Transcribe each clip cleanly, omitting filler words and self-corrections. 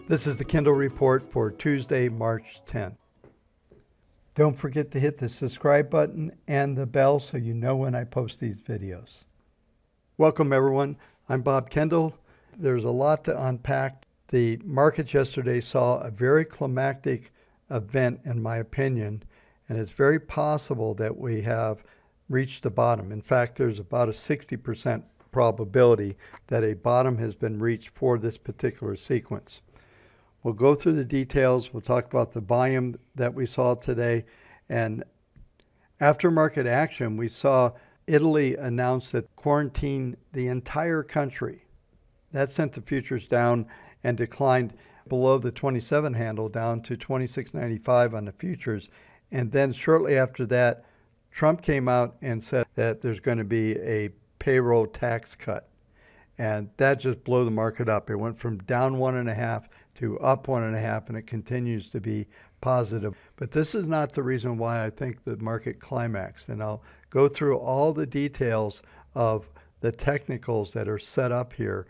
This is the Kindle Report for Tuesday, March 10th. Don't forget to hit the subscribe button and the bell so you know when I post these videos. Welcome everyone. I'm Bob Kendall. There's a lot to unpack. The markets yesterday saw a very climactic event in my opinion, and it's very possible that we have reached the bottom. In fact, there's about a 60% probability that a bottom has been reached for this particular sequence. We'll go through the details. We'll talk about the volume that we saw today. And after market action, we saw Italy announce that quarantine the entire country. That sent the futures down and declined below the 27 handle down to 26.95 on the futures. And then shortly after that, Trump came out and said that there's going to be a payroll tax cut. And that just blew the market up. It went from down 1.5 to up 1.5, and it continues to be positive. But this is not the reason why I think the market climaxed. And I'll go through all the details of the technicals that are set up here.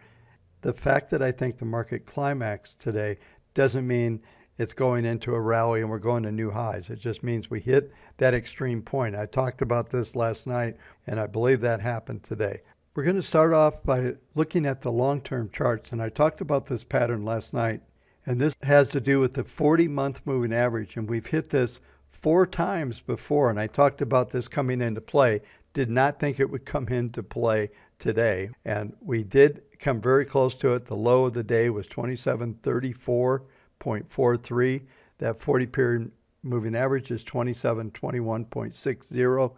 The fact that I think the market climaxed today doesn't mean it's going into a rally and we're going to new highs. It just means we hit that extreme point. I talked about this last night, and I believe that happened today. We're going to start off by looking at the long-term charts, and I talked about this pattern last night, and this has to do with the 40-month moving average, and we've hit this 4 times before, and I talked about this coming into play. Did not think it would come into play today, and we did come very close to it. The low of the day was 2734.43. That 40-period moving average is 2721.60.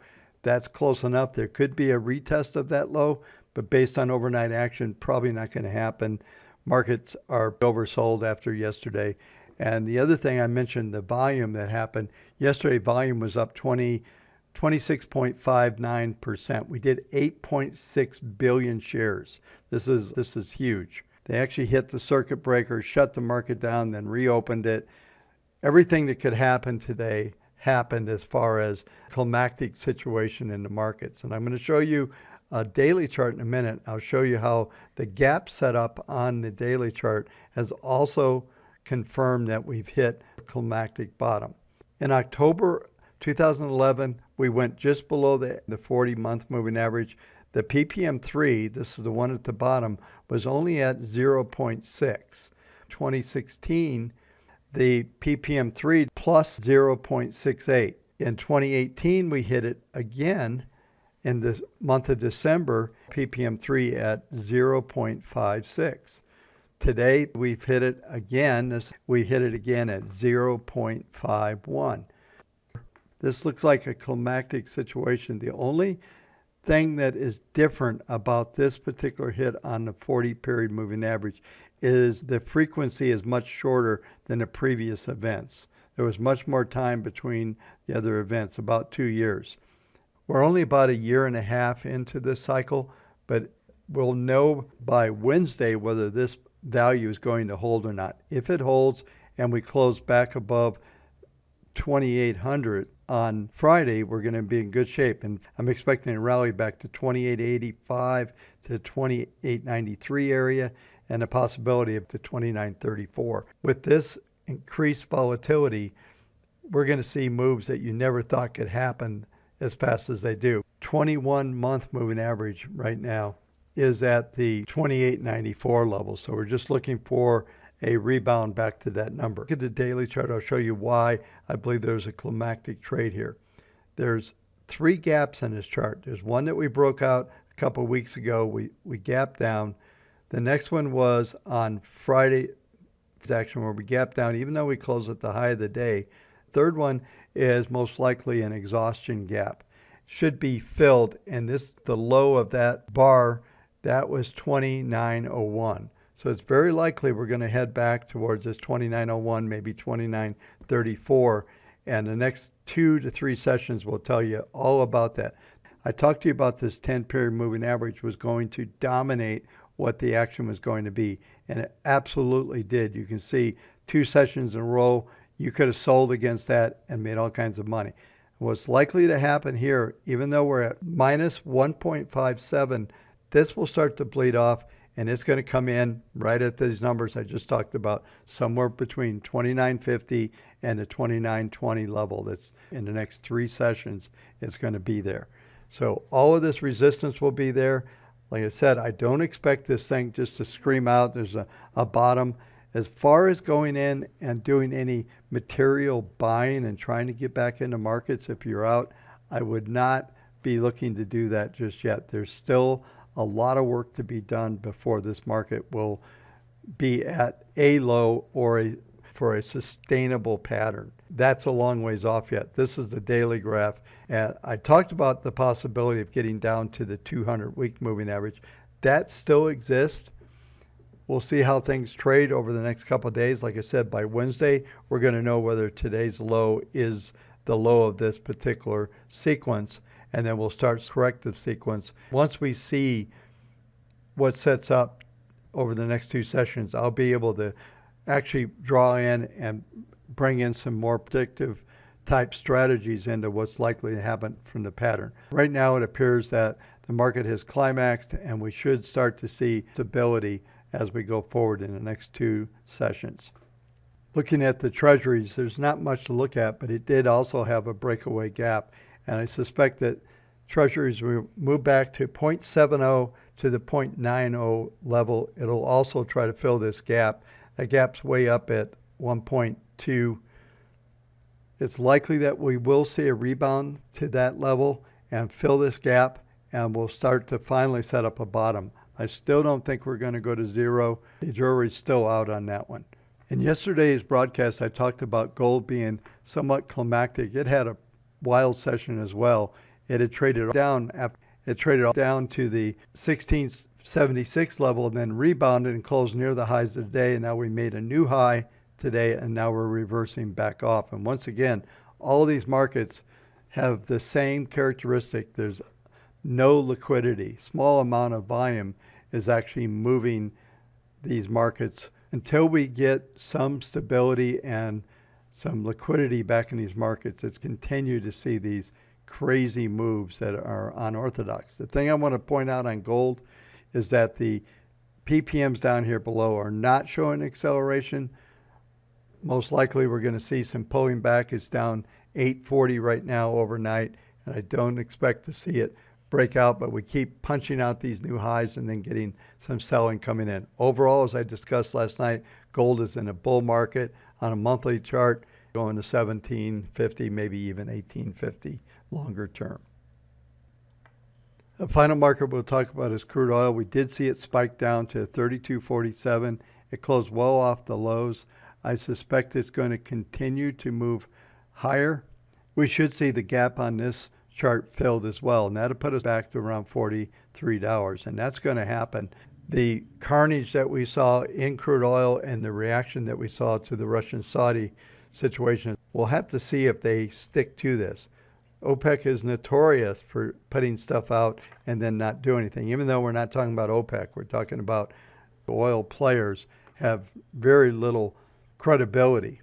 That's close enough. There could be a retest of that low, but based on overnight action, probably not going to happen. Markets are oversold after yesterday. And the other thing I mentioned, the volume that happened. Yesterday, volume was up 26.59%. We did 8.6 billion shares. This is huge. They actually hit the circuit breaker, shut the market down, then reopened it. Everything that could happen today happened as far as climactic situation in the markets. And I'm going to show you a daily chart in a minute. I'll show you how the gap set up on the daily chart has also confirmed that we've hit a climactic bottom. In October 2011, we went just below the 40-month moving average. The PPM3, this is the one at the bottom, was only at 0.6. 2016, the PPM3 plus 0.68. In 2018, we hit it again in the month of December, PPM3 at 0.56. Today, we've hit it again. We hit it again at 0.51. This looks like a climactic situation. The only thing that is different about this particular hit on the 40-period moving average is the frequency is much shorter than the previous events. There was much more time between the other events, about 2 years. We're only about 1.5 years into this cycle, but we'll know by Wednesday whether this value is going to hold or not. If it holds and we close back above 2,800 on Friday, we're going to be in good shape. And I'm expecting a rally back to 28.85 to 28.93 area, and a possibility of to 29.34. With this increased volatility, we're going to see moves that you never thought could happen as fast as they do. 21-month moving average right now is at the 28.94 level. So we're just looking for a rebound back to that number. Look at the daily chart. I'll show you why I believe there's a climactic trade here. There's 3 gaps in this chart. There's one that we broke out a couple of weeks ago. We gapped down. The next one was on Friday action where we gapped down even though we closed at the high of the day. Third one is most likely an exhaustion gap. Should be filled, and the low of that bar, that was 29.01. So it's very likely we're going to head back towards this 29.01, maybe 29.34, and the next 2 to 3 sessions will tell you all about that. I talked to you about this 10-period moving average was going to dominate what the action was going to be, and it absolutely did. You can see 2 sessions in a row, you could have sold against that and made all kinds of money. What's likely to happen here, even though we're at minus 1.57, this will start to bleed off and it's going to come in right at these numbers I just talked about, somewhere between 29.50 and the 29.20 level. That's in the next 3 sessions is going to be there. So all of this resistance will be there. Like I said, I don't expect this thing just to scream out there's a bottom. As far as going in and doing any material buying and trying to get back into markets, if you're out, I would not be looking to do that just yet. There's still a lot of work to be done before this market will be at a low or for a sustainable pattern. That's a long ways off yet. This is the daily graph. And I talked about the possibility of getting down to the 200-week moving average. That still exists. We'll see how things trade over the next couple of days. Like I said, by Wednesday, we're going to know whether today's low is the low of this particular sequence, and then we'll start corrective sequence. Once we see what sets up over the next 2 sessions, I'll be able to actually draw in and bring in some more predictive type strategies into what's likely to happen from the pattern. Right now, it appears that the market has climaxed, and we should start to see stability as we go forward in the next 2 sessions. Looking at the Treasuries, there's not much to look at, but it did also have a breakaway gap. And I suspect that Treasuries will move back to 0.70 to the 0.90 level. It'll also try to fill this gap. That gap's way up at 1.2. It's likely that we will see a rebound to that level and fill this gap, and we'll start to finally set up a bottom. I still don't think we're going to go to 0. The jury's still out on that one. In yesterday's broadcast, I talked about gold being somewhat climactic. It had a wild session as well. It had traded down after it traded down to the 1676 level and then rebounded and closed near the highs of the day. And now we made a new high today, and now we're reversing back off. And once again, all of these markets have the same characteristic. There's no liquidity. Small amount of volume is actually moving these markets. Until we get some stability and some liquidity back in these markets, it's continue to see these crazy moves that are unorthodox. The thing I want to point out on gold is that the PPMs down here below are not showing acceleration. Most likely we're going to see some pulling back. It's down 840 right now overnight, and I don't expect to see it break out, but we keep punching out these new highs and then getting some selling coming in. Overall, as I discussed last night, gold is in a bull market on a monthly chart, going to 1750, maybe even 1850 longer term. The final market we'll talk about is crude oil. We did see it spike down to 32.47. It closed well off the lows. I suspect it's going to continue to move higher. We should see the gap on this chart filled as well, and that'll put us back to around $43, and that's going to happen. The carnage that we saw in crude oil and the reaction that we saw to the Russian-Saudi situation, we'll have to see if they stick to this. OPEC is notorious for putting stuff out and then not do anything. Even though we're not talking about OPEC, we're talking about oil players have very little credibility.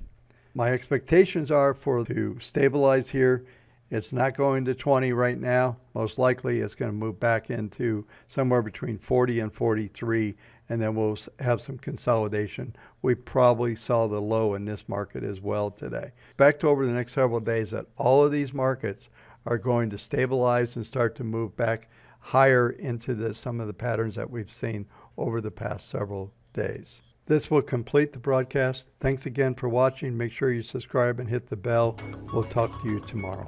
My expectations are for to stabilize here. It's not going to 20 right now. Most likely it's going to move back into somewhere between 40 and 43, and then we'll have some consolidation. We probably saw the low in this market as well today. Expect over the next several days that all of these markets are going to stabilize and start to move back higher into some of the patterns that we've seen over the past several days. This will complete the broadcast. Thanks again for watching. Make sure you subscribe and hit the bell. We'll talk to you tomorrow.